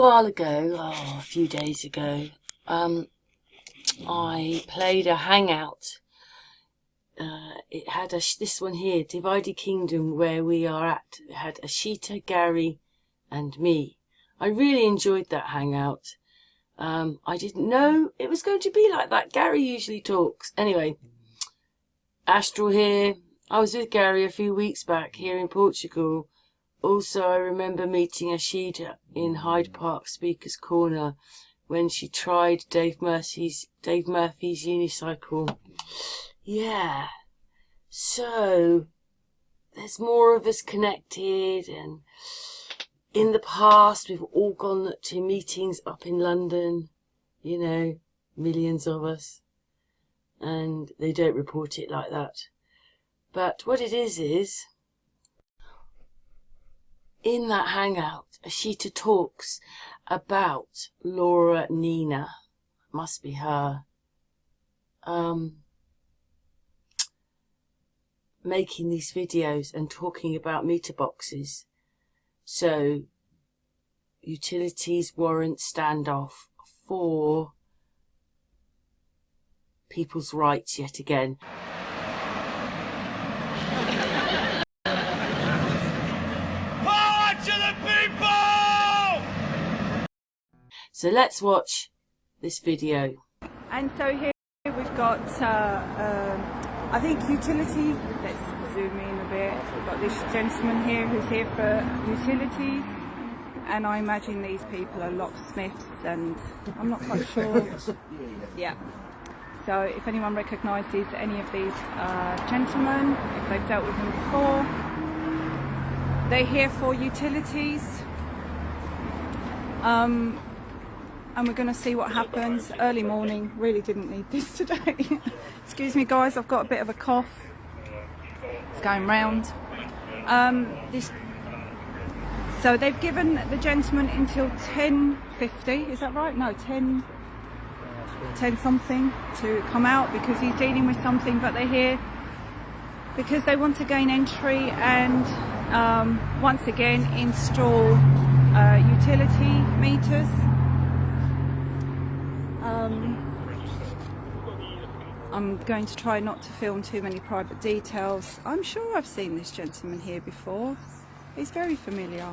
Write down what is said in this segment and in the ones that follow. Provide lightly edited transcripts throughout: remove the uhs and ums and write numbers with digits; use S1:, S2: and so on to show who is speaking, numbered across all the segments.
S1: while ago, a few days ago, I played a hangout. It had this one here, Divided Kingdom, where we are at. It had Asita, Gary and me. I really enjoyed that hangout. I didn't know it was going to be like that. Gary usually talks. Anyway, Astral here. I was with Gary a few weeks back here in Portugal. Also, I remember meeting Asita in Hyde Park Speaker's Corner when she tried Dave Murphy's unicycle. Yeah. So, there's more of us connected, and in the past we've all gone to meetings up in London, you know, millions of us, and they don't report it like that. But what it is in that hangout, Asita talks about Laura Nina, must be her, making these videos and talking about meter boxes. So, utilities warrant standoff for people's rights yet again. So let's watch this video.
S2: And so here we've got, I think utility, let's zoom in a bit. We've got this gentleman here who's here for utilities. And I imagine these people are locksmiths and I'm not quite sure. Yeah. So if anyone recognises any of these gentlemen, if they've dealt with them before, they're here for utilities. And we're going to see what happens. Early morning, really didn't need this today. Excuse me guys, I've got a bit of a cough. It's going round. So they've given the gentleman until 10:50, is that right? No, 10 something to come out because he's dealing with something, but they're here because they want to gain entry and once again install utility meters. I'm going to try not to film too many private details. I'm sure I've seen this gentleman here before. He's very familiar.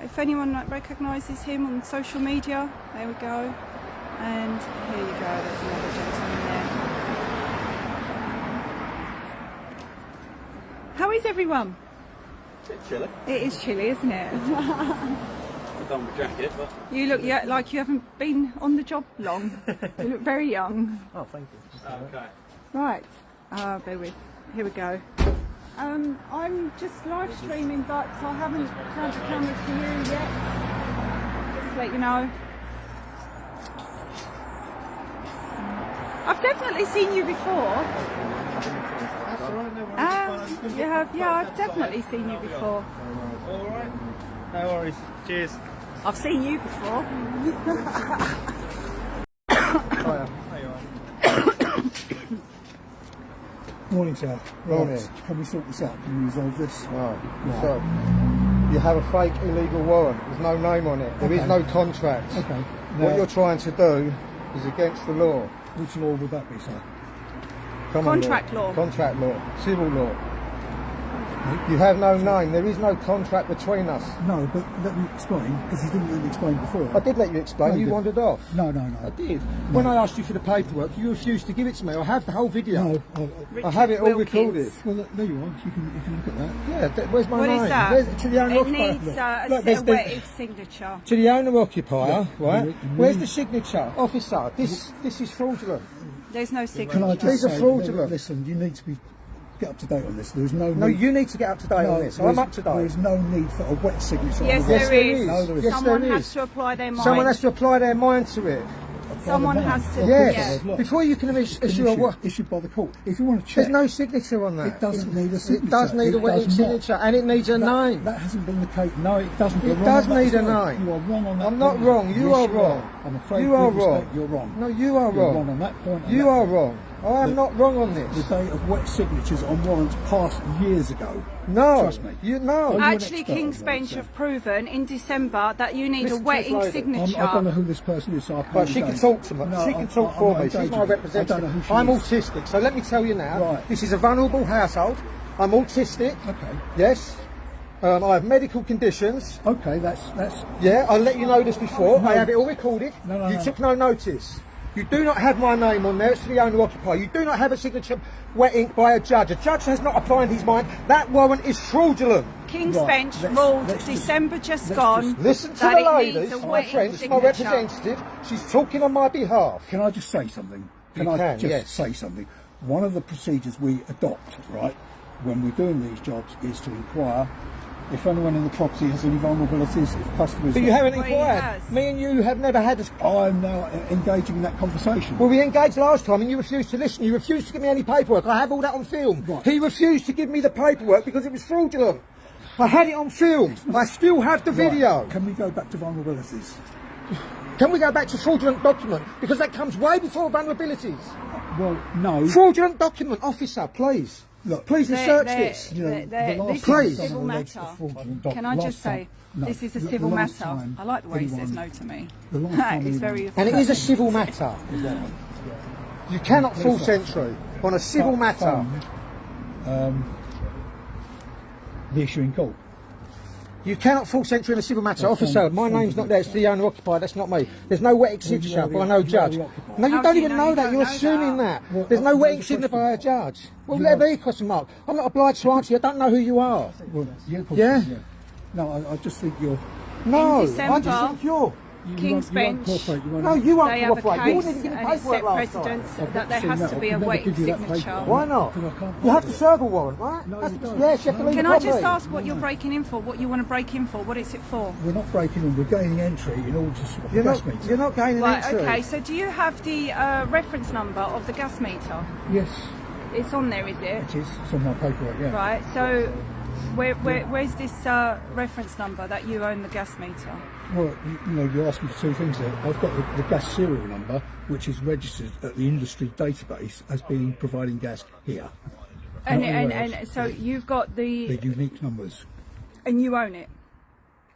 S2: If anyone recognises him on social media, there we go. And here you go, there's another gentleman there. How is everyone?
S3: It's chilly.
S2: It is chilly, isn't it?
S3: I've done my jacket, but...
S2: You look like you haven't been on the job long. You look very young.
S3: Oh, thank you. Okay.
S2: Right, bear with. Here we go. I'm just live streaming, but I haven't turned the camera to you yet. Just to let you know. I've definitely seen you before.
S3: That's alright, no worries.
S2: You have, yeah, I've definitely seen you before.
S3: Alright. No worries. Cheers.
S2: I've seen you before.
S4: Morning, sir.
S5: Morning.
S4: Right. Can we sort this out? Can we resolve this?
S5: Right.
S4: Right.
S5: So, you have a fake illegal warrant. There's no name on it. There is no contract.
S4: Okay.
S5: What
S4: Now,
S5: you're trying to do is against the law.
S4: which law would that be, sir?
S2: Contract law.
S5: Contract law. Civil law. You have no name. There is no contract between us.
S4: No, but let me explain, because you didn't let me explain before.
S5: I did let you explain.
S4: No,
S5: You
S4: you
S5: wandered off.
S4: No.
S5: I did. When I asked you for the paperwork, you refused to give it to me. I have the whole video.
S4: No,
S5: I have it all
S2: Wilkins.
S5: recorded.
S4: well, there you are. You can look at that.
S5: Yeah, where's my
S2: What
S5: name?
S2: is that?
S5: There's, to the owner
S2: It
S5: occupier.
S2: needs
S5: Look, there's
S2: a
S5: the-
S2: wetted signature.
S5: to the owner occupier, right?
S4: you
S5: Where's
S4: need-
S5: the signature? Officer, this is fraudulent.
S2: There's no
S4: Can I
S2: signature.
S4: just
S5: These are
S4: say,
S5: fraudulent.
S4: listen, you need to get up to date on this. There's no
S5: No,
S4: need,
S5: you need to get up to date on this. I'm up to date.
S4: There's no need for a wet signature.
S2: Yes,
S4: on
S2: there
S4: this.
S2: is.
S5: Yes, there is. Yes,
S2: Someone
S5: there
S2: has
S5: is.
S2: to apply their mind.
S5: Someone has to apply their mind to it.
S2: Someone has to.
S5: Yes.
S2: Yeah.
S5: Before you can issue a what?
S4: Issued by the court. If you want to check,
S5: There's no signature on that.
S4: it doesn't need a signature.
S5: It does need a wetted
S4: does not.
S5: signature, and it needs a name.
S4: That hasn't been the case. No, it doesn't. You're
S5: It
S4: wrong
S5: does
S4: on that
S5: need
S4: as
S5: a
S4: well.
S5: name.
S4: You are wrong on that.
S5: I'm not
S4: point.
S5: wrong. You
S4: Yes,
S5: are wrong.
S4: I'm afraid
S5: You are
S4: with respect,
S5: wrong.
S4: You're wrong.
S5: No, you are
S4: You're
S5: wrong.
S4: wrong on that point. and
S5: You
S4: that
S5: are
S4: point.
S5: wrong. I am not wrong on
S4: The
S5: this.
S4: date of wet signatures on warrants passed years ago.
S5: No.
S4: Trust me.
S5: You know.
S4: You're an
S2: Actually,
S4: expert on
S2: King's
S4: that,
S2: Bench
S4: so.
S2: have proven in December that you need
S5: Listen
S2: a
S5: to
S2: wet
S5: this
S2: ink
S5: lady.
S2: signature.
S4: I don't know who this person is, so I can't
S5: But she can
S4: engage.
S5: talk to me.
S4: No,
S5: She can talk for me. She's my
S4: engaging. I don't know
S5: representative.
S4: who she
S5: I'm
S4: is.
S5: autistic, so let me tell you now.
S4: Right.
S5: This is a vulnerable household. I'm autistic.
S4: Okay.
S5: Yes. I have medical conditions.
S4: Okay, that's
S5: Yeah, I'll let you know this before.
S4: No.
S5: I have it all recorded.
S4: No,
S5: You
S4: no.
S5: took no notice. You do not have my name on there. It's for the owner occupier. You do not have a signature wet ink by a judge. A judge has not applied his mind. That warrant is fraudulent.
S2: King's
S4: Right,
S2: Bench
S4: let's-
S2: ruled
S4: let's just-
S2: December just
S4: let's
S2: gone.
S4: just
S5: Listen to
S2: that
S5: the
S2: it
S5: lady.
S2: needs a
S5: She's my
S2: wet
S5: friend.
S2: ink
S5: She's my
S2: signature.
S5: representative. She's talking on my behalf.
S4: Can I just say something?
S5: You
S4: I
S5: can,
S4: just
S5: yes.
S4: say something? One of the procedures we adopt, right, when we're doing these jobs is to inquire if anyone in the property has any vulnerabilities, if customers...
S5: But you haven't
S2: Well, he
S5: inquired.
S2: has.
S5: Me and you have never had a...
S4: I'm now engaging in that conversation.
S5: Well, we engaged last time and you refused to listen. You refused to give me any paperwork. I have all that on film.
S4: Right.
S5: He refused to give me the paperwork because it was fraudulent. I had it on film. I still have the
S4: Right,
S5: video.
S4: Can we go back to vulnerabilities?
S5: Can we go back to fraudulent document? Because that comes way before vulnerabilities.
S4: Well, no.
S5: Fraudulent document, officer, please.
S4: Look,
S5: Please research this.
S4: You know,
S2: They're-
S4: the last
S2: this
S4: time
S2: is a
S5: Please.
S2: civil
S4: someone alleged
S2: matter.
S4: a fraudulent
S2: Can I
S4: last
S2: just say,
S4: time- no,
S2: this is a
S4: the
S2: civil
S4: last
S2: matter.
S4: time
S2: I like the way he says
S4: anyone-
S2: no to me.
S4: the last time
S2: It's
S4: anyone-
S2: very...
S5: And it is a civil matter. You cannot force entry on a civil matter.
S4: The issue in court.
S5: You cannot force entry in a civil matter.
S4: Well,
S5: Officer,
S4: from-
S5: my
S4: from
S5: name's
S4: the-
S5: not there. It's the owner occupier. That's not me. There's no wet ink
S4: Well, you
S5: signature
S4: are the-
S5: by no
S4: you are
S5: judge.
S4: the occupier.
S5: No, you
S2: How
S5: don't
S2: do you
S5: even
S2: know
S5: know
S2: you
S5: that.
S2: don't
S5: You're
S2: know
S5: assuming
S2: that?
S5: that.
S4: Well,
S5: There's no wet
S4: there's
S5: ink
S4: a
S5: signature
S4: question.
S5: by a judge. Well,
S4: You
S5: let
S4: are-
S5: there be a question mark. I'm not obliged to answer you. I don't know who you are.
S4: Well, yeah, of course,
S5: Yeah?
S4: No, I just think you're...
S5: No, I
S2: December,
S5: just think you're.
S4: You
S2: King's
S4: won't- you won't
S2: Bench.
S4: cooperate, you won't-
S5: No, you won't
S2: They have a
S5: cooperate. You
S2: case
S5: wouldn't even give me
S2: and it's
S5: paperwork
S2: set
S5: last time.
S2: precedence
S4: I've
S2: that there
S4: seen
S2: has
S4: that.
S2: to
S4: I
S2: be a
S4: could never
S2: wet
S4: give you that
S2: signature.
S4: paperwork.
S5: Why not?
S4: Because I can't
S5: You have to
S4: prove it.
S5: serve a warrant, right?
S4: No,
S5: That's-
S4: you don't.
S5: Yes, you have to
S4: No.
S5: leave
S2: Can
S5: the
S2: I just
S5: property.
S2: ask what you're breaking in for? What you want to break in for? What is it for?
S4: We're not breaking in, we're gaining entry in order to swap the
S5: You're
S4: gas
S5: not,
S4: meter.
S5: you're not gaining
S2: Right,
S5: entry.
S2: okay, so do you have the reference number of the gas meter?
S4: Yes,
S2: It's on there, is it?
S4: it is. It's on my paperwork, yeah.
S2: Right, so where's this reference number that you own the gas meter?
S4: Well, you know, you're asking for two things there. I've got the gas serial number, which is registered at the industry database as being providing gas here.
S2: And,
S4: Not anywhere
S2: and
S4: else.
S2: so you've got
S4: They're
S2: the...
S4: unique numbers.
S2: And you own it?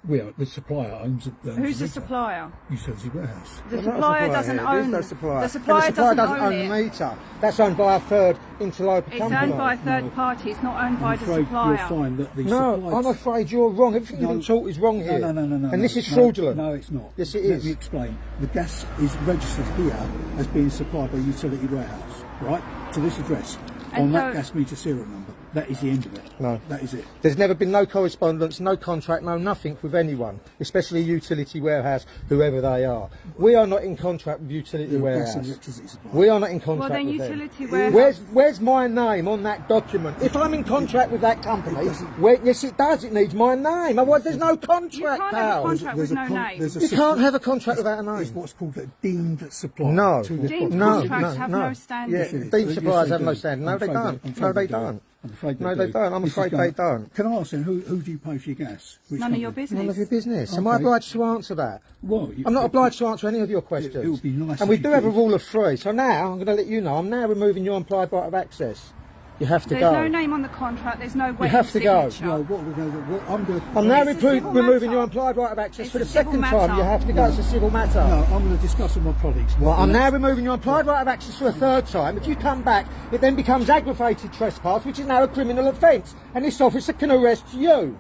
S4: The supplier owns it.
S2: Who's the supplier?
S4: Utility warehouse.
S2: The
S5: There's not a
S2: supplier doesn't
S5: here. There's
S2: own...
S5: no supplier.
S2: The supplier
S5: And the supplier
S2: doesn't own
S5: the
S2: it.
S5: meter. That's owned by a third interloper
S2: It's
S5: company.
S2: owned by a third party, it's not owned by
S4: I'm
S2: the
S4: afraid
S2: supplier.
S4: you'll find that the
S5: No,
S4: supplier...
S5: I'm afraid you're wrong. Everything you've been taught is wrong here.
S4: No.
S5: And this is
S4: no,
S5: fraudulent.
S4: No, it's not.
S5: Yes, it
S4: Let
S5: is.
S4: me explain. The gas is registered here as being supplied by Utility Warehouse, right, to this address,
S2: And
S4: on that
S2: so-
S4: gas meter serial number. That is the end of it.
S5: No.
S4: That is it.
S5: There's never been no correspondence, no contract, no nothing with anyone, especially Utility Warehouse, whoever they are. We are not in contract with Utility
S4: The gas
S5: Warehouse.
S4: and electricity supply.
S5: We are not in contract
S2: Well, then
S5: with
S2: Utility
S5: them.
S2: Warehouse-
S5: Where's my name on that document? If I'm in contract with that company,
S4: It doesn't-
S5: yes it does, it needs my name. Otherwise there's no contract,
S2: You can't have a
S5: pal.
S2: contract with no name.
S4: there's a
S5: You
S4: system-
S5: can't have a contract without a name.
S4: It's what's called a deemed supply.
S5: No.
S4: to the
S2: Deemed
S4: property.
S5: No,
S2: contracts have no standing.
S5: Yeah,
S4: Yes, it is.
S5: deemed
S4: Yes,
S5: suppliers
S4: they
S5: have no
S4: do.
S5: standing. No,
S4: I'm
S5: they
S4: afraid
S5: don't.
S4: I'm
S5: No,
S4: afraid
S5: they
S4: do.
S5: don't.
S4: I'm afraid
S5: No, they
S4: do.
S5: don't. I'm
S4: This is
S5: afraid
S4: going-
S5: they don't.
S4: Can I ask then, who do you pay for your gas? Which
S2: None of your
S4: company?
S2: business.
S5: None of your business. Am I
S4: Okay.
S5: obliged to answer that?
S4: Well,
S5: I'm not obliged to answer any of your questions.
S4: it would be nice
S5: and
S4: if
S5: we
S4: you
S5: do have a
S4: did.
S5: rule of three. So now, I'm going to let you know, I'm now removing your implied right of access. You have to
S2: There's
S5: go.
S2: no name on the contract, there's no wet
S5: have to go.
S2: signature.
S4: Well, what we're going to do, I'm going to...
S5: I'm now
S2: It's a civil
S5: removing
S2: matter.
S5: your implied right of access
S2: It's
S5: for
S2: a
S5: the
S2: civil
S5: second time.
S2: matter.
S5: You have to go. It's a civil matter.
S4: No, I'm going to discuss with my colleagues.
S5: Well, I'm now removing your implied right of access for a third time. If you come back, it then becomes aggravated trespass, which is now a criminal offence. And this officer can arrest you.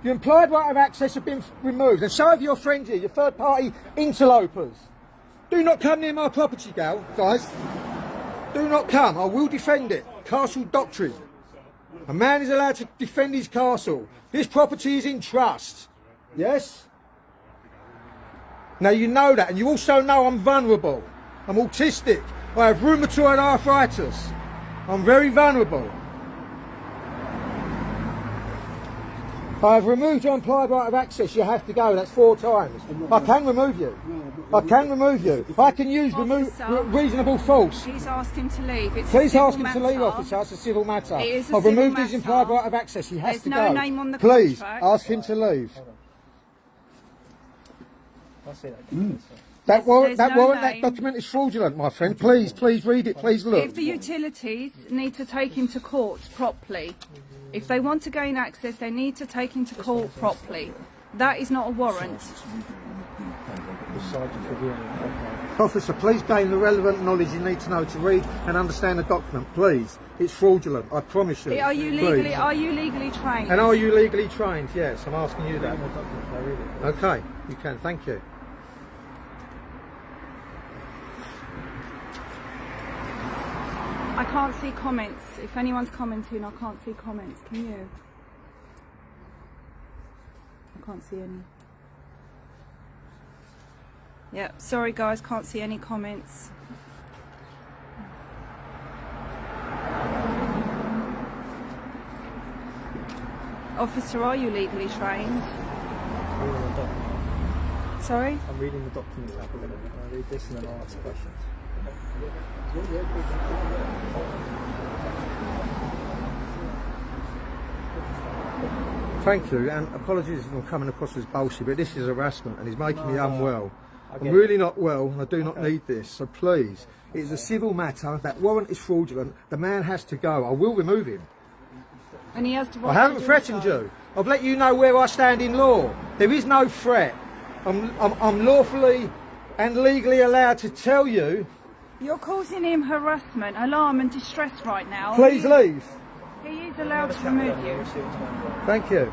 S5: Your implied right of access have been removed. And so have your friends here, your third party interlopers. Do not come near my property, guys. Do not come. I will defend it. Castle doctrine. A man is allowed to defend his castle. This property is in trust. Yes? Now you know that, and you also know I'm vulnerable. I'm autistic. I have rheumatoid arthritis. I'm very vulnerable. I have removed your implied right of access. You have to go. That's 4 times. I can remove you. I can remove you. I can use
S2: Officer.
S5: reasonable force.
S2: Please ask him to leave. It's a
S5: Please
S2: civil
S5: ask him to leave,
S2: matter.
S5: officer. It's a civil matter.
S2: It is a
S5: I've
S2: civil
S5: removed his
S2: matter.
S5: implied right of access. He has
S2: There's
S5: to
S2: no
S5: go.
S2: name on the
S5: Please
S2: contract.
S5: ask him to leave. That warrant,
S2: there's
S5: that
S2: no
S5: warrant, that
S2: name.
S5: document is fraudulent, my friend. Please read it. Please look.
S2: If the utilities need to take him to court properly, if they want to gain access, they need to take him to court properly. That is not a warrant.
S5: Officer, please gain the relevant knowledge you need to know to read and understand the document, please. It's fraudulent, I promise you.
S2: Are you legally trained?
S5: And are you legally trained? Yes, I'm asking you that. Okay, you can. Thank you.
S2: I can't see comments. If anyone's commenting, I can't see comments. Can you? I can't see any. Yeah, sorry guys, can't see any comments. Officer, are you legally trained? Sorry?
S6: I'm reading the document now. I'll read this and then I'll ask questions.
S5: Thank you, and apologies if I'm coming across as bullshit, but this is harassment and he's making me unwell. I'm really not well and I do not need this, so please, it's a civil matter, that warrant is fraudulent, the man has to go, I will remove him.
S2: And he has to
S5: I haven't threatened you, I've let you know where I stand in law. There is no threat. I'm lawfully and legally allowed to tell you.
S2: You're causing him harassment, alarm and distress right now.
S5: Please leave.
S2: He is allowed to remove you.
S5: Thank you.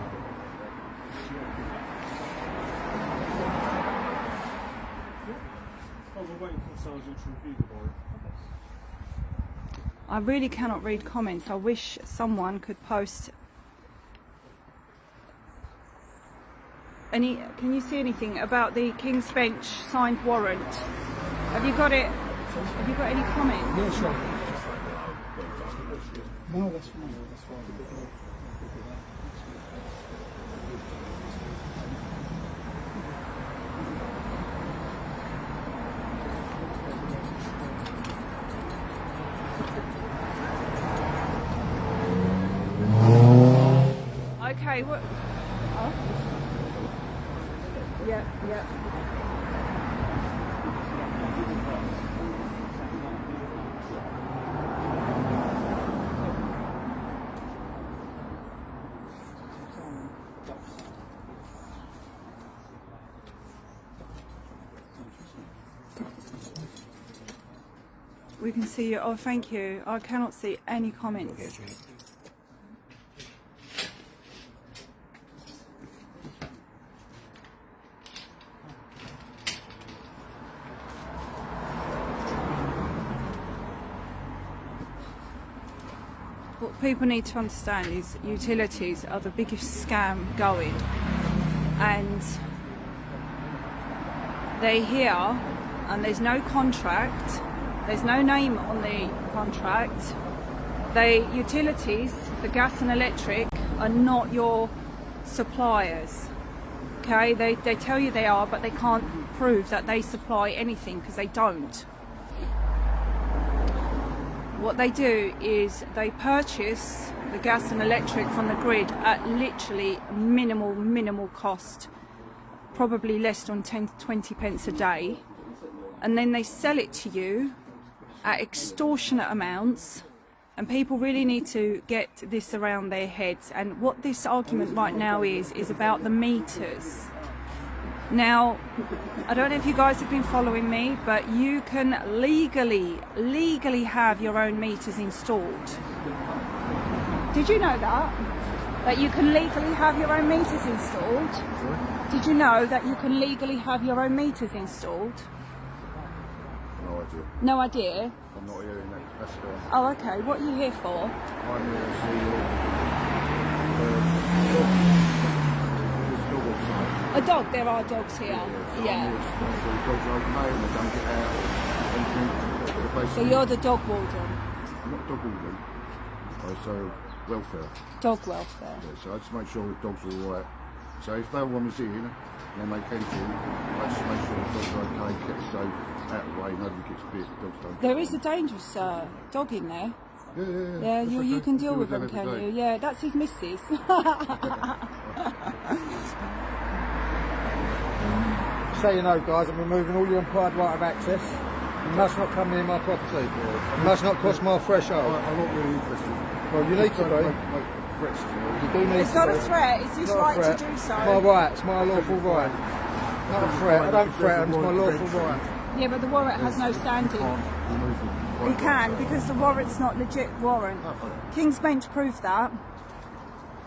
S2: I really cannot read comments. I wish someone could post any. Can you see anything about the King's Bench signed warrant? Have you got it? Have you got any comments?
S4: Yeah, sure. No, that's fine. That's fine.
S2: Okay, what? Oh. Yeah, yeah. We can see you. Oh, thank you. I cannot see any comments. What people need to understand is utilities are the biggest scam going, and they're here and there's no contract, there's no name on the contract. Utilities, the gas and electric, are not your suppliers. Okay, they tell you they are, but they can't prove that they supply anything because they don't. What they do is they purchase the gas and electric from the grid at literally minimal cost, probably less than 10 to 20 pence a day, and then they sell it to you at extortionate amounts. And people really need to get this around their heads. And what this argument right now is about the meters. Now, I don't know if you guys have been following me, but you can legally have your own meters installed. Did you know that? That you can legally have your own meters installed? Did you know that you can legally have your own meters installed?
S7: No idea.
S2: No idea?
S7: I'm not here in that capacity.
S2: Oh, okay. What are you here for?
S7: I'm here to see
S2: A dog? There are dogs here. Yeah.
S7: dogs are okay and they don't get out. Anything.
S2: So you're the dog warden?
S7: I'm not dog warden. So welfare.
S2: Dog welfare.
S7: Yeah, so I just make sure the dogs are all right. So if no one was in and they make anything, I just make sure the dogs are okay, kept safe, out of the way, nobody gets bit, dogs don't.
S2: There is a dangerous dog in there.
S7: Yeah.
S2: Yeah,
S7: That's
S2: you
S7: okay.
S2: can deal with them,
S7: every
S2: can
S7: day.
S2: you? Yeah, that's his missus.
S5: so you know, guys, I'm removing all your implied right of access. You must not come near my property. You must not cross my threshold.
S7: I'm not really interested.
S5: Well, you need to be.
S7: Threats to me.
S5: You do need
S2: It's
S5: to
S2: not
S5: be.
S2: a threat, it's his
S5: Not a
S2: right
S5: threat.
S2: to do so.
S5: My right, it's my lawful right. Not a threat, I don't threaten, it's my lawful right.
S2: Yeah, but the warrant has no standing. He can, because the warrant's not legit warrant. King's Bench proved that.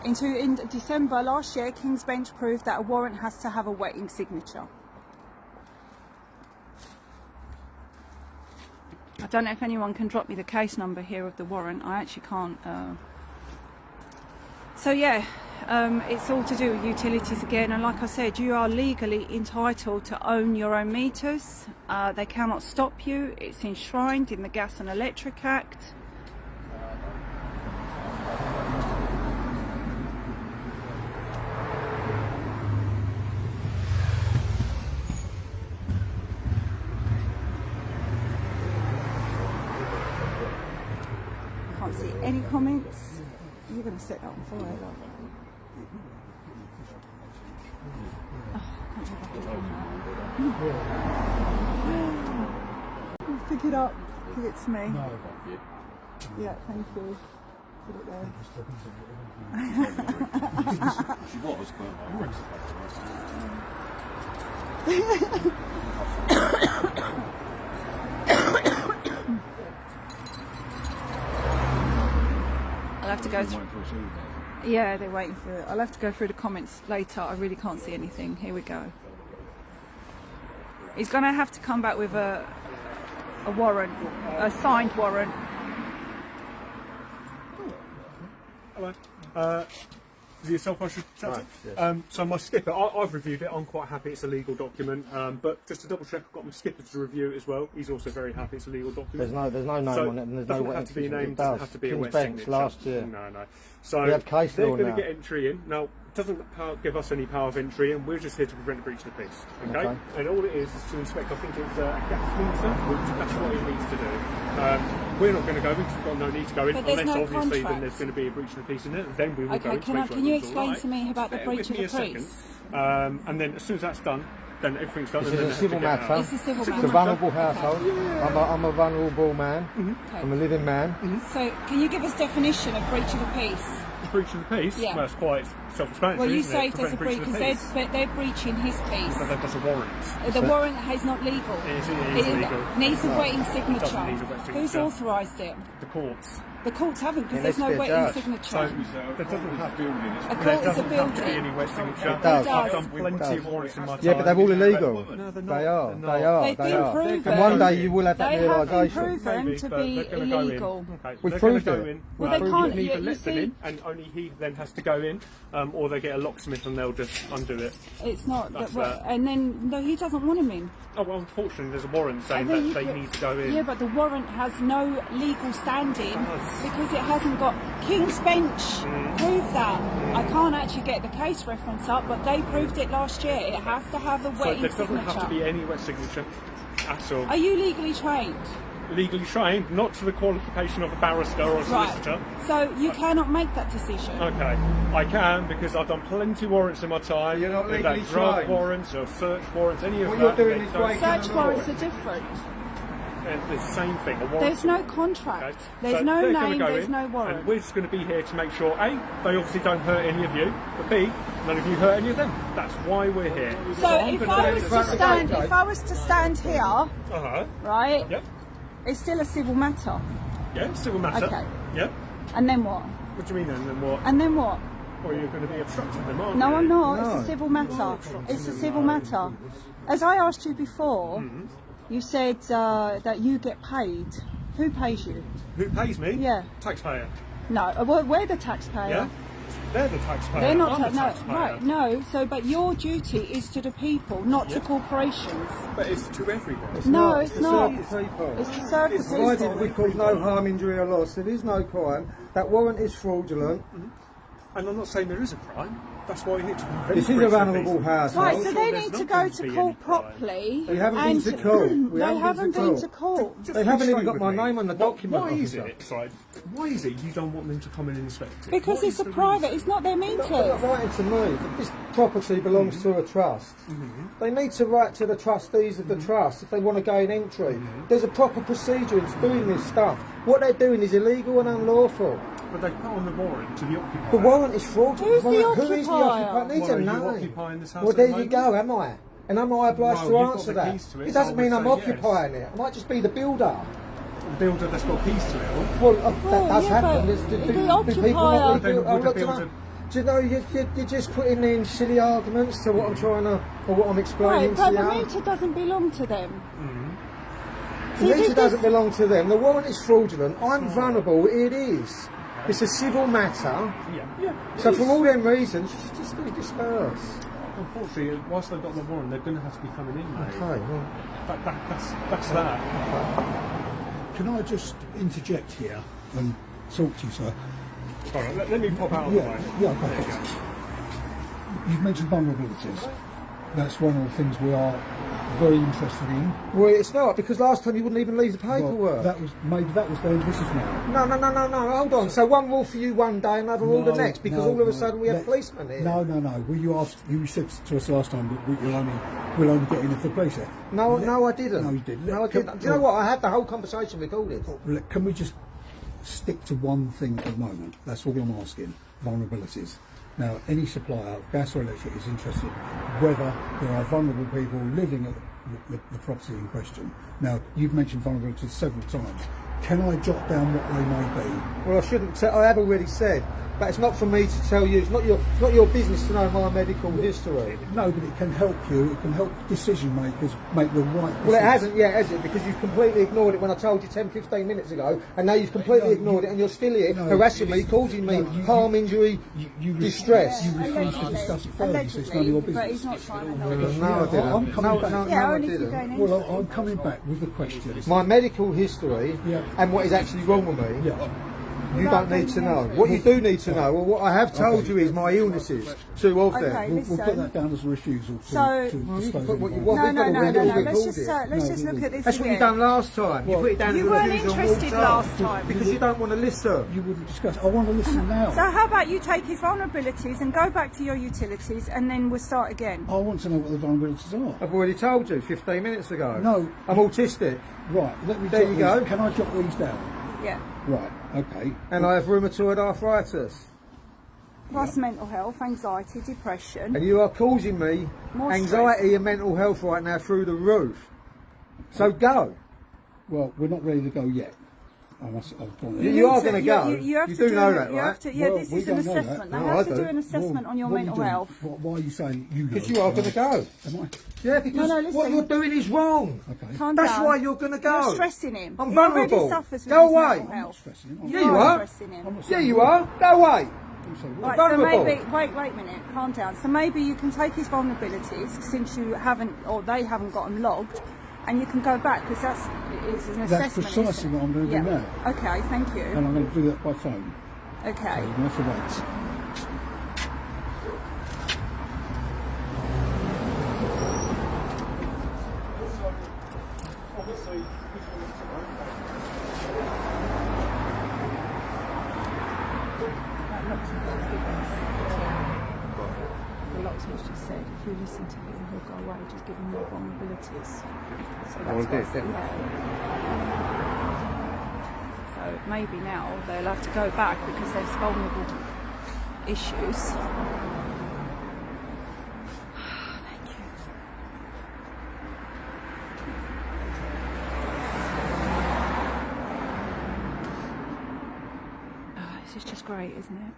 S2: In December last year, King's Bench proved that a warrant has to have a wetting signature. I don't know if anyone can drop me the case number here of the warrant. I actually can't. So yeah, it's all to do with utilities again, and like I said, you are legally entitled to own your own meters. They cannot stop you. It's enshrined in the Gas and Electric Act. I can't see any comments. You're going to set that on fire, love. Pick it up. Give it to me. No, yeah, thank you. Put it there.
S3: She was, but
S2: I'll have to go through. Yeah, they're waiting for it. I'll have to go through the comments later. I really can't see anything. Here we go. He's going to have to come back with a warrant, a signed warrant.
S8: Hello. Is it yourself I should chat to? Yes. So my skipper, I've reviewed it. I'm quite happy it's a legal document. But just to double check, I've got my skipper to review it as well. He's also very happy it's a legal document.
S5: There's no name on it, and there's no
S8: doesn't have to be a name.
S5: It
S8: Doesn't have to be a
S5: King's
S8: wet
S5: Bench
S8: signature.
S5: last year.
S8: No. So
S5: We have case
S8: they're
S5: law
S8: going to
S5: now.
S8: get entry in. Now, it doesn't give us any power of entry, and we're just here to prevent a breach of the peace. Okay? And all it is to inspect. I think it's a gas meter. That's what it needs to do. We're not going to go because we've got no need to go in
S2: But there's
S8: unless
S2: no
S8: obviously then
S2: contract.
S8: there's going to be a breach of the peace in it. Then we will go.
S2: Okay,
S8: to make sure
S2: can you
S8: everything's all
S2: explain
S8: right.
S2: to me about the
S8: Bear
S2: breach
S8: with
S2: of
S8: me
S2: the
S8: a second.
S2: peace?
S8: And then as soon as that's done, then everything's done.
S5: This
S8: and
S5: is
S8: then
S5: a civil
S8: they have to get
S5: matter.
S8: out.
S2: It's a civil
S5: It's a
S2: matter.
S5: vulnerable household. I'm a vulnerable man. I'm a living man.
S2: So, can you give us definition of breach of the peace?
S8: The breach of the peace.
S2: Yeah.
S8: Well, it's quite self-explanatory.
S2: Well, you
S8: isn't
S2: say
S8: it?
S2: there's a breach
S8: Prevent
S2: because
S8: of the peace.
S2: they're breaching his peace.
S8: But that's a warrant.
S2: The warrant is not legal.
S8: It is illegal.
S2: Needs a wetting
S8: Doesn't need a
S2: signature.
S8: wet
S2: Who's
S8: signature.
S2: authorised it?
S8: The courts.
S2: The courts haven't because
S5: It
S2: there's
S5: needs
S2: no
S5: to be a
S2: wetting
S5: judge.
S2: signature.
S8: So there doesn't have to.
S2: A
S8: There
S2: court is a
S8: doesn't have to be
S2: building.
S8: any wet signature.
S5: It does.
S8: I've done plenty of warrants in my time.
S5: Yeah, but they're all illegal.
S8: No, they're not.
S5: They
S8: They're
S5: are.
S8: not.
S5: They are.
S2: They've
S5: They
S2: been
S5: are.
S2: proven.
S5: And one day you will have that
S2: They have been
S5: realisation.
S2: proven
S8: Maybe,
S2: to
S8: but
S2: be
S8: they're gonna go in.
S2: illegal.
S8: Okay,
S5: We
S8: they're
S5: proved
S8: gonna go
S5: it.
S8: in.
S2: Well, they
S8: We
S2: can't-
S8: can either
S2: you
S8: let them
S2: see-
S8: in, and only he then has to go in, or they get a locksmith and they'll just undo it.
S2: It's not.
S8: That's
S2: Well, and then no, he doesn't want him in.
S8: Oh well, unfortunately, there's a warrant saying
S2: I think
S8: that
S2: you
S8: they
S2: could-
S8: need to go in.
S2: Yeah, but the warrant has no legal standing because it hasn't got. King's Bench proved that. I can't actually get the case reference up, but they proved it last year. It has to have a
S8: So
S2: wetting
S8: there doesn't
S2: signature.
S8: have to be any wet signature at all.
S2: Are you legally trained?
S8: Legally trained, not to the qualification of a barrister or a solicitor.
S2: Right. So you cannot make that decision.
S8: Okay, I can because I've done plenty of warrants in my time.
S5: You're not
S8: Be
S5: legally
S8: that drug
S5: trained.
S8: warrants or search warrants, any of
S5: What
S8: that.
S5: you're doing
S8: they
S5: is
S8: don't-
S5: breaking
S2: Search
S5: the law.
S2: warrants are different.
S8: It's the same thing. A warrant.
S2: There's no
S8: Okay.
S2: contract.
S8: So
S2: There's no
S8: they're gonna
S2: name.
S8: go
S2: There's
S8: in,
S2: no
S8: And
S2: warrant.
S8: we're just going to be here to make sure A, they obviously don't hurt any of you, but B, none of you hurt any of them. That's why we're here.
S2: So
S8: I'm
S2: if
S8: gonna
S2: I
S8: let
S2: was
S8: it
S2: to
S8: go.
S2: stand, if I was to stand here,
S8: Uh-huh.
S2: right,
S8: Yep.
S2: it's still a civil matter.
S8: Yeah, still a matter.
S2: Okay.
S8: Yep.
S2: And then what?
S8: What do you mean then? Then what?
S2: And then what?
S8: Or you're going to be obstructing them, aren't
S2: No,
S8: you?
S2: I'm not.
S5: No.
S2: It's a civil matter. It's a civil matter. As I asked you before, you said that you get paid. Who pays you?
S8: Who pays me?
S2: Yeah.
S8: Taxpayer.
S2: No, we're the taxpayer.
S8: Yeah. They're the taxpayer.
S2: They're not.
S8: I'm the
S2: No,
S8: taxpayer.
S2: right? No. So, but your duty is to the people, not to corporations.
S8: But it's to everyone.
S2: No,
S5: not.
S2: it's
S5: to
S2: not.
S5: serve the people.
S2: It's to serve the
S5: Provided we
S2: people.
S5: cause no harm, injury or loss, there is no crime. That warrant is fraudulent.
S8: And I'm not saying there is a crime. That's why it's
S5: This is a vulnerable household.
S2: Right, so they
S8: there's
S2: need to
S8: not
S2: go
S8: going to
S2: to
S8: be
S2: court
S8: any crime.
S2: properly.
S5: They haven't been
S2: and
S5: to court.
S2: They haven't been to court.
S5: They haven't even got my name on the document.
S8: Why is
S5: officer.
S8: it? Right, why is it you don't want them to come and inspect it?
S2: Because
S8: What
S2: it's
S8: is
S2: a
S8: the
S2: private,
S8: reason?
S2: it's not their
S5: They're not
S2: meters.
S5: writing to me. This property belongs to a trust. They need to write to the trustees of the trust if they want to gain entry. There's a proper procedure in doing this stuff. What they're doing is illegal and unlawful.
S8: But they put on the warrant to the occupier.
S5: The warrant is fraudulent.
S2: Who's the
S5: Who is the
S2: occupier?
S5: occupier? It needs
S8: Well,
S5: a
S8: are you
S5: name.
S8: occupying this house
S5: Well,
S8: at
S5: there
S8: the
S5: you
S8: moment?
S5: go, am I? And am I obliged
S8: Well,
S5: to
S8: you've got
S5: answer
S8: the
S5: that?
S8: keys to it,
S5: It
S8: so I
S5: doesn't
S8: would
S5: mean I'm
S8: say yes.
S5: occupying it. I might just be the builder.
S8: The builder that's got keys to it.
S5: Well,
S2: Well,
S5: that does
S2: yeah,
S5: happen.
S2: but
S5: There's-
S2: the
S5: people not
S2: occupier-
S5: build-
S8: Would the
S5: look, do
S8: builder-
S5: you know, you're just putting in silly arguments to what I'm trying to, or what I'm explaining
S2: Right, but
S5: to
S2: the
S5: you.
S2: meter doesn't belong to them.
S5: The meter doesn't belong to them. The warrant is fraudulent. I'm vulnerable. It is. It's a civil matter.
S8: Yeah.
S5: So for all them reasons, you should just be dispersed.
S8: Unfortunately, whilst they've got the warrant, they're going to have to be coming in, mate.
S5: Okay, well,
S8: That's that.
S4: Can I just interject here and talk to you, sir?
S8: All right, let me pop out of the way.
S4: Yeah, perfect. You've mentioned vulnerabilities. That's one of the things we are very interested in.
S5: well, it's not, because last time you wouldn't even leave the
S4: Well,
S5: paperwork.
S4: that was maybe that was then. This is now.
S5: No, hold on. So one rule for you one day, another rule the
S4: No,
S5: next, because
S4: no,
S5: all of a
S4: no.
S5: sudden we have
S4: Let-
S5: policemen here.
S4: No. Well, you said to us last time that we'll only get in if the police are.
S5: No, I didn't.
S4: No, you didn't.
S5: No, I didn't. Do you know what? I had the whole conversation recorded.
S4: Can we just stick to one thing at the moment? That's all I'm asking. Vulnerabilities. Now, any supplier of gas or electric is interested whether there are vulnerable people living at the property in question. Now, you've mentioned vulnerabilities several times. Can I jot down what they may be?
S5: Well, I shouldn't. I have already said, but it's not for me to tell you. It's not your business to know my medical history.
S4: No, but it can help you. It can help decision makers make the right decision.
S5: Well, it hasn't yet, has it? Because you've completely ignored it when I told you 10, 15 minutes ago, and now you've completely ignored it, and you're still here harassing me, causing me harm, injury, distress.
S4: You refuse to discuss it further, so it's none of your business.
S2: But he's not trying to help.
S5: No, I didn't.
S4: I'm coming back.
S2: Yeah,
S5: I
S2: only if you're
S5: didn't.
S2: going into
S4: Well,
S2: it.
S4: I'm coming back with the question.
S5: My medical history
S4: Yeah.
S5: and what is actually wrong with me.
S4: Yeah.
S5: You don't need to know. What you do need to know, or what I have told you, is my illnesses. Two of them.
S2: Okay.
S4: We'll put
S2: Listen.
S4: that down as a refusal to,
S2: So-
S4: to
S5: You can
S4: dispose
S5: put
S4: of
S5: what you
S4: it.
S5: want.
S2: No,
S5: We've got
S2: no.
S5: all
S2: Let's
S5: recorded.
S2: just look at this
S5: That's what
S2: again.
S5: you done last time. You put it down
S2: You
S5: in
S2: weren't
S5: reviews on
S2: interested
S5: WhatsApp.
S2: last time.
S5: Because you don't want to listen.
S4: You wouldn't discuss. I want to listen now.
S2: So how about you take his vulnerabilities and go back to your utilities, and then we'll start again.
S4: I want to know what the vulnerabilities are.
S5: I've already told you 15 minutes ago.
S4: No.
S5: I'm autistic.
S4: Right. Let me.
S5: There
S4: jot
S5: you
S4: these-
S5: go.
S4: Can I jot these down?
S2: Yeah.
S4: Right. Okay.
S5: And I have rheumatoid arthritis.
S2: Plus mental health, anxiety, depression.
S5: And you are causing me
S2: More
S5: anxiety and mental health right now through the roof. So go.
S4: Well, we're not ready to go yet. I've gone
S5: You
S2: need
S5: are
S2: to-
S5: going to go.
S2: You have
S5: You
S2: to
S5: do know that,
S2: you
S5: right?
S2: have to, yeah,
S4: Well,
S2: this
S4: we
S2: is an
S4: don't know that.
S2: assessment. They
S5: No,
S2: have
S5: I
S2: to
S5: do.
S2: do an assessment on your
S4: What are you
S2: mental
S4: doing?
S2: health.
S4: Why are you saying you know?
S5: Because you are going to go.
S4: Am I?
S5: Yeah, because
S2: No,
S5: what
S2: listen.
S5: you're doing is wrong.
S4: Okay.
S2: Calm
S5: That's
S2: down.
S5: why you're going to go.
S2: You're stressing him.
S5: I'm
S2: He
S5: vulnerable.
S2: already suffers with
S5: Go
S2: his
S5: away.
S2: mental health.
S4: Stressing.
S5: Yeah, you are.
S2: Stressing him.
S4: I'm not
S5: Yeah,
S4: saying
S5: you are. Go away.
S4: I'm sorry, what?
S2: Right, so
S5: vulnerable.
S2: maybe, wait a minute, calm down. So maybe you can take his vulnerabilities, since you haven't, or they haven't got them logged, and you can go back, because that's an assessment.
S4: That's precisely
S2: isn't it?
S4: what I'm going to do now.
S2: Okay, thank you.
S4: And I'm going to do that by phone.
S2: Okay.
S4: So you're going to have to wait.
S8: Obviously,
S2: The locksmith just said, if you listen to him, he'll go away, just give him more vulnerabilities. So
S5: Well,
S2: that's what's
S5: didn't.
S2: So maybe now they'll have to go back because there's vulnerable issues. Thank you. Oh, this is just great, isn't it?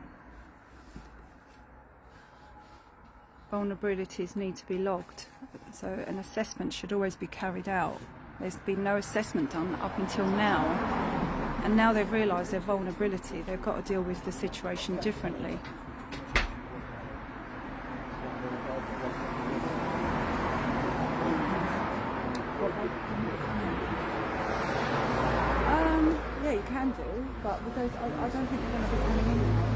S2: Vulnerabilities need to be logged, so an assessment should always be carried out. There's been no assessment done up until now, and now they've realised their vulnerability, they've got to deal with the situation differently. Yeah, you can do, but because I don't think they're going to be coming in now.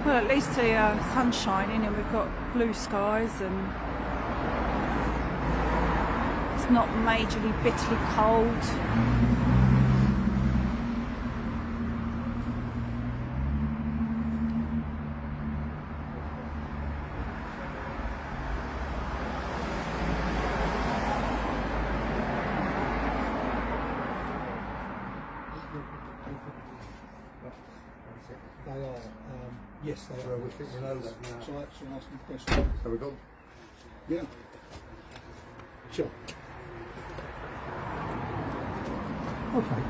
S2: Well, at least the sun's shining and we've got blue skies and it's not majorly bitterly cold.
S4: They are, yes, they are.
S7: Well, we think we know that now.
S4: Shall I ask you a question?
S7: Have we gone?
S4: Yeah. Sure. Okay.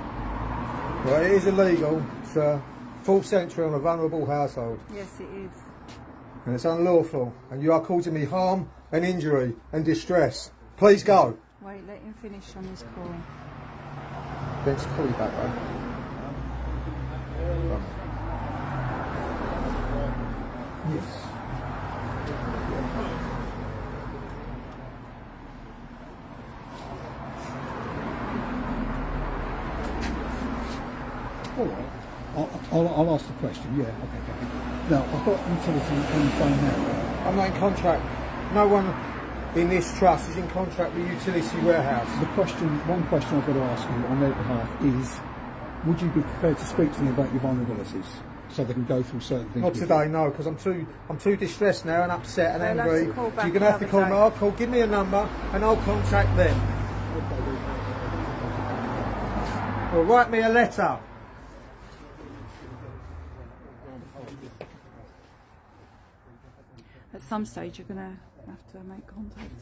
S5: Well, it is illegal to force entry on a vulnerable household,
S2: Yes, it is.
S5: and it's unlawful, and you are causing me harm and injury and distress. Please go.
S2: Wait, let him finish on his call.
S5: Then just call you back, right?
S4: Yes. All right. I'll ask the question. Yeah. Okay. Now I've got utility on the phone now.
S5: I'm not in contract. No one in this trust is in contract with Utility Warehouse.
S4: One question I've got to ask you on their behalf is, would you be prepared to speak to them about your vulnerabilities so they can go through certain things?
S5: Not
S4: with
S5: today,
S4: you?
S5: no, because I'm too distressed now and upset and
S2: They'll have
S5: angry.
S2: to call
S5: So
S2: back
S5: you're gonna have to call me.
S2: another
S5: I'll call. Give me a number and I'll contact them. Or write me a letter.
S2: At some stage you're going to have to make contact.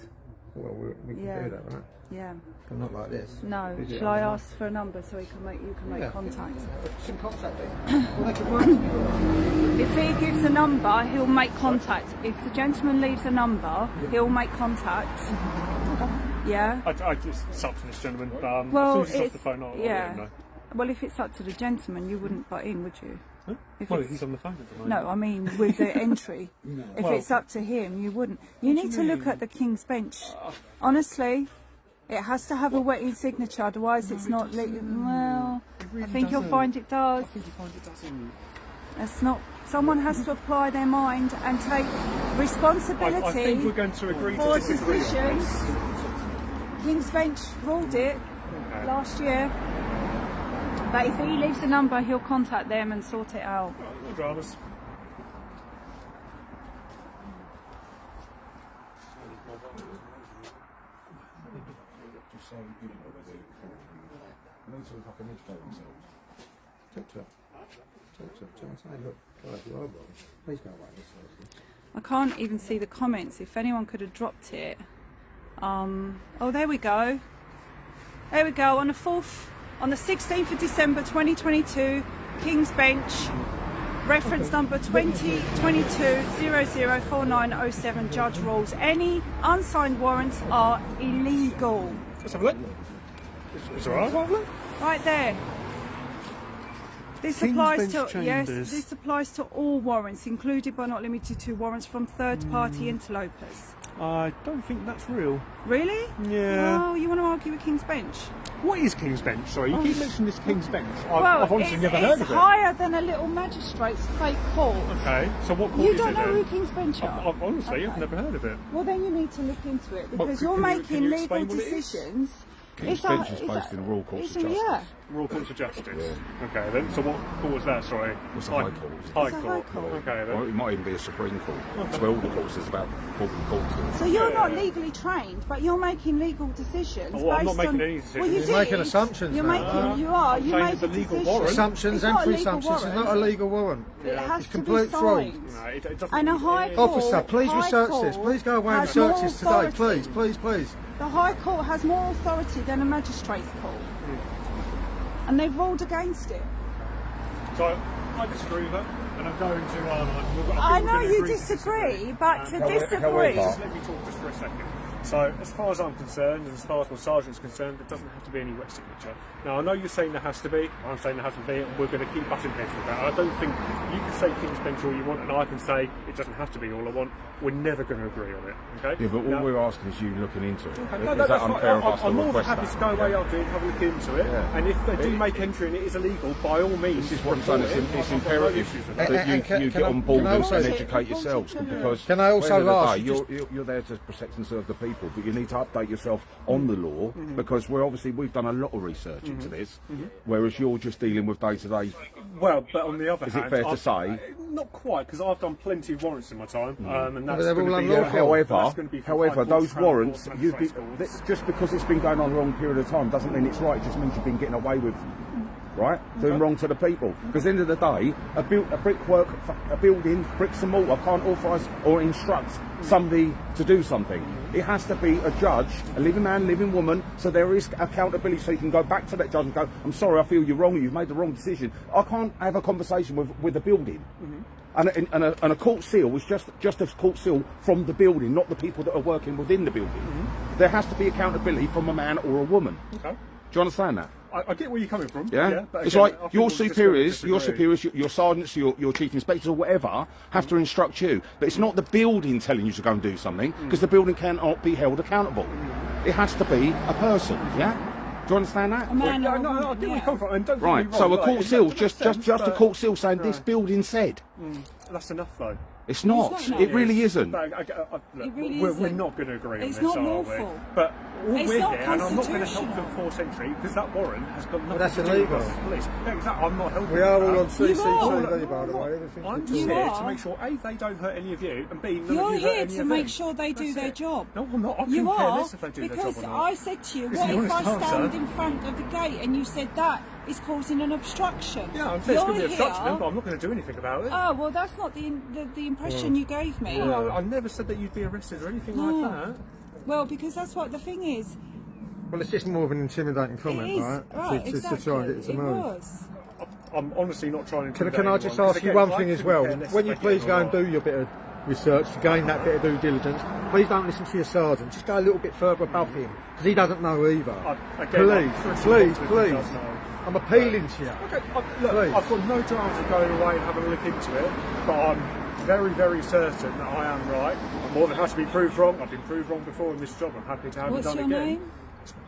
S5: Well, we can
S2: Yeah.
S5: do that, right?
S2: Yeah.
S5: But not like this.
S2: No.
S5: Is it
S2: Shall I
S5: on the-
S2: ask for a number so you can make
S5: Yeah.
S2: contact?
S5: Some contact them. Well, they can write to me.
S2: If he gives a number, he'll make contact. If the gentleman leaves a number, he'll make contact. Yeah.
S8: It's up to this gentleman.
S2: Well,
S8: as soon as he's off
S2: it's
S8: the phone, I'll let
S2: yeah.
S8: him know.
S2: Well, if it's up to the gentleman, you wouldn't butt in, would you?
S8: Huh?
S2: If
S8: Well,
S2: it's-
S8: he's on the phone at the moment.
S2: No, I mean with the entry. If
S8: Well-
S2: it's up to him, you wouldn't. You need to look at the King's Bench. Honestly, it has to have a wetting signature, otherwise it's not. Well,
S8: really
S2: I think you'll
S8: doesn't.
S2: find it does.
S8: I think you find it doesn't.
S2: It's not. Someone has to apply their mind and take responsibility
S8: I think we're going to agree to
S2: for
S8: disagree on
S2: decisions.
S8: this.
S2: King's Bench ruled it
S8: Okay.
S2: last year. But if he leaves the number, he'll contact them and sort it out.
S8: No dramas.
S2: I can't even see the comments. If anyone could have dropped it. Oh, there we go. There we go. On the 16th of December 2022, King's Bench, reference number 2022-004907, Judge rules any unsigned warrants are illegal.
S8: Let's have a look. It's alright.
S2: Right there. This
S8: King's
S2: applies
S8: Bench
S2: to yes.
S8: Chambers.
S2: This applies to all warrants, included but not limited to warrants from third-party interlopers.
S8: I don't think that's real.
S2: Really?
S8: Yeah.
S2: Oh, you want to argue with King's Bench?
S8: What is King's Bench? Sorry, you keep mentioning this King's Bench.
S2: Well,
S8: I've honestly never heard
S2: it's
S8: of it.
S2: higher than a little magistrate's fake court.
S8: Okay, so what court
S2: You
S8: is
S2: don't
S8: it
S2: know
S8: then?
S2: who King's Bench are?
S8: Honestly, I've
S2: Okay.
S8: never heard of it.
S2: Well, then you need to look into it because
S8: Well,
S2: you're
S8: can
S2: making
S8: you
S2: legal
S8: explain what it is?
S2: decisions.
S3: King's Bench is based in the Royal Courts of Justice.
S2: Yeah.
S8: Royal Courts of Justice. Okay then, so what court was that, sorry?
S3: It's a High Court.
S8: High
S2: It's a
S8: Court.
S2: High Court.
S8: Okay
S3: Well,
S8: then.
S3: it might even be a Supreme Court. It's where all the courts, there's about 40 courts.
S2: So you're not legally trained, but you're making legal decisions.
S8: Oh, well, I'm not
S2: based
S8: making
S2: on,
S8: any decisions.
S2: Well, you
S5: You're
S2: did.
S5: making assumptions
S2: You're
S5: now.
S2: making. You are.
S8: I'm
S2: You
S8: saying
S2: make
S8: it's a legal
S2: decision.
S8: warrant.
S5: Assumptions
S2: It's
S5: and
S2: not a legal
S5: presumptions. It's not a
S2: warrant.
S5: legal warrant.
S2: It has
S5: It's
S2: to be
S5: complete fraud.
S2: signed.
S8: No, it doesn't.
S2: And a high court.
S5: Officer, please
S2: High
S5: research
S2: Court
S5: this. Please go away and
S2: has
S5: research
S2: more
S5: this today.
S2: authority.
S5: Please, please, please.
S2: The High Court has more authority than a magistrate's court, and they've ruled against it.
S8: So I disagree with that, and I'm going to.
S2: I know you disagree, but to disagree.
S8: Just let me talk just for a second. So as far as I'm concerned, and as far as my sergeant's concerned, there doesn't have to be any wet signature. Now I know you're saying there has to be, I'm saying there hasn't been, and we're going to keep butting heads with that. I don't think you can say King's Bench all you want, and I can say it doesn't have to be all I want. We're never going to agree on it, okay?
S3: Yeah, but all we're asking is you looking into it.
S8: Okay,
S3: Is that unfair of us to
S8: I'm more than
S3: request
S8: happy
S3: that?
S8: to go away after and have a look into it.
S3: Yeah.
S8: And if they do make entry and it is illegal, by all means,
S3: This is what I'm saying. It's
S8: I've got no
S3: imperative
S8: issues with
S3: that
S8: that.
S3: you get on board
S5: can I
S3: and
S5: also-
S3: educate yourselves, because
S5: Can I also
S3: at the end of the
S5: ask
S3: day, you're there to protect and serve the people, but you need to update yourself on the law, because we've done a lot of research into this, whereas you're just dealing with day to day.
S8: Well, but on the other
S3: Is
S8: hand,
S3: it fair to say?
S8: Not quite, because I've done plenty of warrants in my time, and that's
S5: they're
S8: going
S5: all
S8: to be
S5: unlawful.
S8: that's going to be for high
S3: However,
S8: court,
S3: those
S8: trial
S3: warrants,
S8: courts,
S3: you've been,
S8: magistrate schools.
S3: just because it's been going on a long period of time doesn't mean it's right. It just means you've been getting away with, right, doing wrong to the people. Because at the end of the day, a building, bricks and mortar can't authorise or instruct somebody to do something. It has to be a judge, a living man, living woman, so there is accountability, so you can go back to that judge and go, I'm sorry, I feel you're wrong, you've made the wrong decision. I can't have a conversation with the building. And a court seal is just a court seal from the building, not the people that are working within the building. There has to be accountability from a man or a woman.
S8: Okay.
S3: Do you understand that?
S8: I get where you're coming from.
S3: Yeah,
S8: but
S3: it's
S8: again,
S3: like
S8: I think
S3: your
S8: we'll just
S3: superiors,
S8: disagree.
S3: your sergeants, your chief inspectors, or whatever, have to instruct you. But it's not the building telling you to go and do something, because the building cannot be held accountable. It has to be a person. Yeah, do you understand that?
S2: A man or a
S8: No, I
S2: woman,
S8: get where
S2: yeah.
S8: you come from. And don't get
S3: Right.
S8: me
S3: So
S8: wrong,
S3: a court
S8: like,
S3: seal,
S8: it
S3: just
S8: makes sense,
S3: a
S8: but-
S3: court seal saying this building said.
S8: That's enough, though.
S3: It's not.
S2: It's not
S3: It
S2: enough.
S3: really isn't.
S8: But look,
S2: It really
S8: we're
S2: isn't.
S8: not going to agree on
S2: It's
S8: this,
S2: not
S8: are we?
S2: lawful.
S8: But all
S2: It's
S8: we're
S2: not
S8: here, and I'm not going to help them
S2: constitutional.
S8: force entry, because that warrant has got nothing
S5: that's
S8: to do
S5: illegal.
S8: with the police. Yeah, exactly. I'm not helping
S5: We are
S8: with
S5: all
S8: that.
S5: on CCTV,
S2: are.
S5: by the way. Everything's
S8: I'm just
S2: You
S8: here
S2: are.
S8: to make sure, A, they don't hurt any of you, and B, none
S2: You're
S8: of you hurt
S2: here
S8: any
S2: to
S8: of
S2: make
S8: them.
S2: sure they do
S8: That's
S2: their
S8: it.
S2: job.
S8: No, I'm not. I
S2: You
S8: couldn't care
S2: are,
S8: less if they do their
S2: because
S8: job or not.
S2: I said to you,
S8: It's
S2: what
S8: the
S2: if
S8: honest
S2: I stand
S8: answer.
S2: in front of the gate and you said that is causing an obstruction?
S8: Yeah, I'm saying it's going to be
S2: You're
S8: obstruction,
S2: here-
S8: but I'm not going to do anything about it.
S2: Oh, well, that's not the impression you gave me.
S8: No, I never said that you'd be arrested or anything like that.
S2: Well, because that's what the thing is.
S5: Well, it's just more of an intimidating
S2: It
S5: comment,
S2: is,
S5: right?
S2: right,
S5: To
S2: exactly.
S5: try and get it to move.
S2: was.
S8: I'm honestly not trying to.
S5: Can I just ask you one thing as well? When you please go and do your bit of research to gain that bit of due diligence, please don't listen to your sergeant. Just go a little bit further above him, because he doesn't know either. Please. I'm appealing to you.
S8: Okay, look,
S5: Please.
S8: I've got no dramas of going away and having a look into it, but I'm very, very certain that I am right. I'm more than happy to be proved wrong. I've been proved wrong before in this job. I'm happy to have
S2: What's
S8: it done
S2: your
S8: again.
S2: name?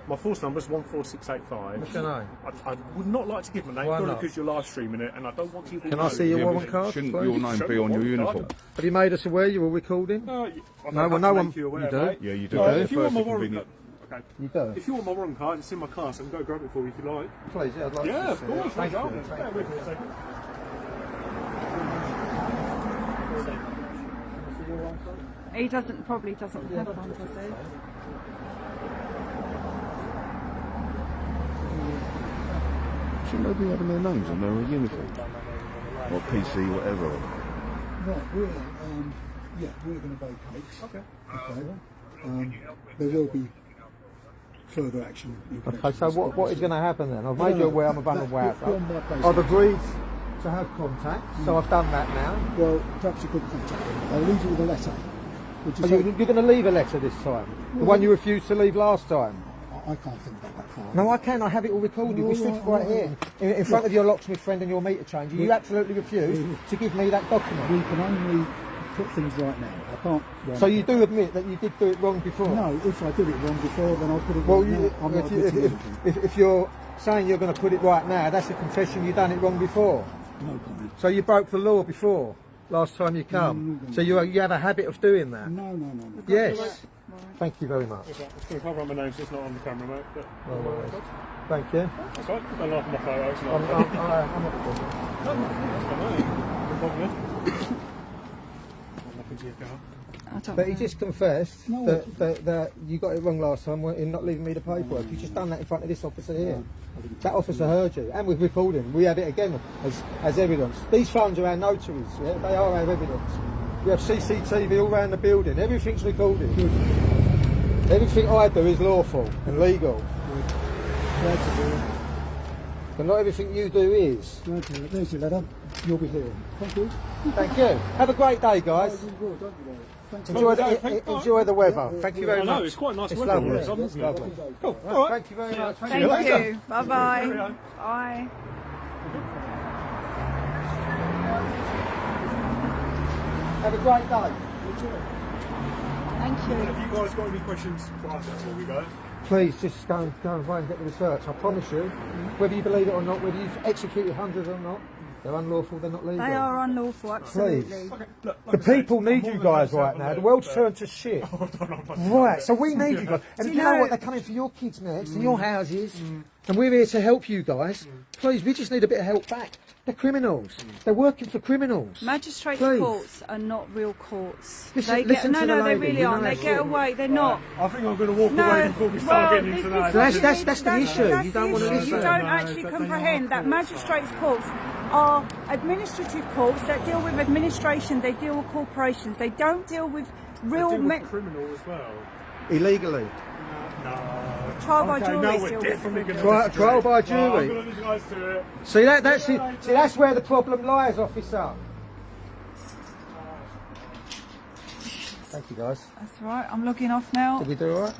S8: My force number is 14685.
S5: What's your name?
S8: I would not like to give my name,
S5: Why
S8: purely
S5: not?
S8: because you're live streaming it, and I don't want people.
S5: Can
S8: to
S5: I
S8: know
S5: see your
S8: that
S5: warrant
S8: you're-
S5: card?
S3: Shouldn't
S5: please?
S3: your name be on your uniform?
S5: Have you made us aware you were recording?
S8: No,
S5: No, no one- you do?
S3: Yeah, you do.
S8: No,
S3: At
S8: if you want
S3: first
S8: my
S3: it
S8: warrant
S3: convenient.
S8: okay.
S5: You do?
S8: If you want my warrant card, it's in my class. I can go grab it for you if you like.
S5: Please, yeah, I'd like
S8: Yeah,
S5: to
S8: of
S5: see
S8: course.
S5: it. Thank you.
S8: Bear with me a second.
S2: He probably doesn't have one, does he?
S3: Shouldn't they be having their names on their uniform? Or PC, whatever.
S4: Right, we're going to vacate. Okay. There will be further action.
S5: Okay, so what is going to happen then? I've made you aware I'm a vulnerable
S4: That's
S5: outfit.
S4: beyond my place.
S5: I've agreed to have contact, so I've done that now.
S4: Well, perhaps you could contact them. I'll leave you with a letter. Would you
S5: Are
S4: say,
S5: you're going to leave a letter this time? The one you refused to leave last time?
S4: I can't think back that far.
S5: No, I can. I have it all recorded. We stood right here in front of your locksmith friend and your meter changer. You absolutely refused to give me that document.
S4: We can only put things right now. I can't.
S5: So you do admit that you did do it wrong before?
S4: No, if I did it wrong before, then I'll put it
S5: Well,
S4: wrong now. I'm not admitting anything.
S5: if you're saying you're going to put it right now, that's a confession you've done it wrong before.
S4: No comment.
S5: So you broke the law before, last time you come. So you have a habit of doing that?
S4: No.
S5: Yes. Thank you very much.
S8: It's going to cover my name, so it's not on the camera, mate. But
S5: No worries. Thank you.
S8: that's right. I like my photos.
S5: I'm not But he just confessed that you got it wrong last time in not leaving me the paperwork. You just done that in front of this officer here. That officer heard you, and we've recorded him. We have it again as evidence. These phones are our notaries, yeah? They are our evidence. We have CCTV all around the building. Everything's recorded. Everything I do is lawful and legal. But not everything you do is.
S4: There's your letter. you'll be hearing. Thank you.
S5: Thank you. Have a great day, guys. Enjoy the weather. Thank you very
S8: I
S5: much.
S8: know, it's quite nice
S5: It's
S8: weather.
S5: lovely.
S8: It's
S5: It's lovely.
S8: Cool. All right.
S5: Thank you very much.
S2: Thank you. Bye-bye. Bye.
S5: Have a great day.
S2: Thank you.
S8: Have you guys got any questions for us before we go?
S5: Please just go away and get the research. I promise you, whether you believe it or not, whether you've executed hundreds or not, they're unlawful, they're not legal.
S2: They are unlawful, absolutely.
S8: Okay, look,
S5: The
S8: like I said,
S5: people
S8: I'm
S5: need
S8: more
S5: you
S8: than
S5: guys
S8: happy to
S5: right
S8: have a
S5: now. The
S8: look,
S5: world's
S8: but-
S5: turned to shit.
S8: I'm
S5: Right, so we need you guys. And
S2: Do
S5: you
S2: you
S5: know
S2: know-
S5: what? They're coming for your kids next and your houses. And we're here to help you guys. Please, we just need a bit of help back. They're criminals. They're working for criminals.
S2: Magistrates'
S5: Please.
S2: courts are not real courts.
S5: Listen-
S2: They
S5: listen
S2: get,
S5: to the
S2: no, they
S5: lady,
S2: really
S5: you
S2: aren't.
S5: know
S2: They
S5: that
S2: get
S5: shit.
S2: away. They're not.
S8: I think I'm going to walk
S2: No,
S8: away before we start getting into that.
S5: That's-
S2: what
S5: that's
S2: you
S5: the
S2: need-
S5: issue.
S2: that's
S5: You don't
S2: the
S5: want to
S2: issue.
S5: listen.
S2: You don't
S8: No,
S2: actually
S8: but they
S2: comprehend
S8: are
S2: that
S8: courts.
S2: magistrates' courts are administrative courts that deal with administration. They deal with corporations. They don't deal with real
S8: Deal with criminal as well.
S5: Illegally.
S8: No.
S2: trial by
S8: Okay,
S2: jury.
S8: no,
S2: Still
S8: we're
S2: with
S8: definitely
S2: criminals.
S8: going to
S5: Trial by
S8: I'm
S5: jury.
S8: going to let you guys do it.
S5: See, that's where the problem lies, officer. Thank you, guys.
S2: That's right. I'm logging off now.
S5: Did we do all right?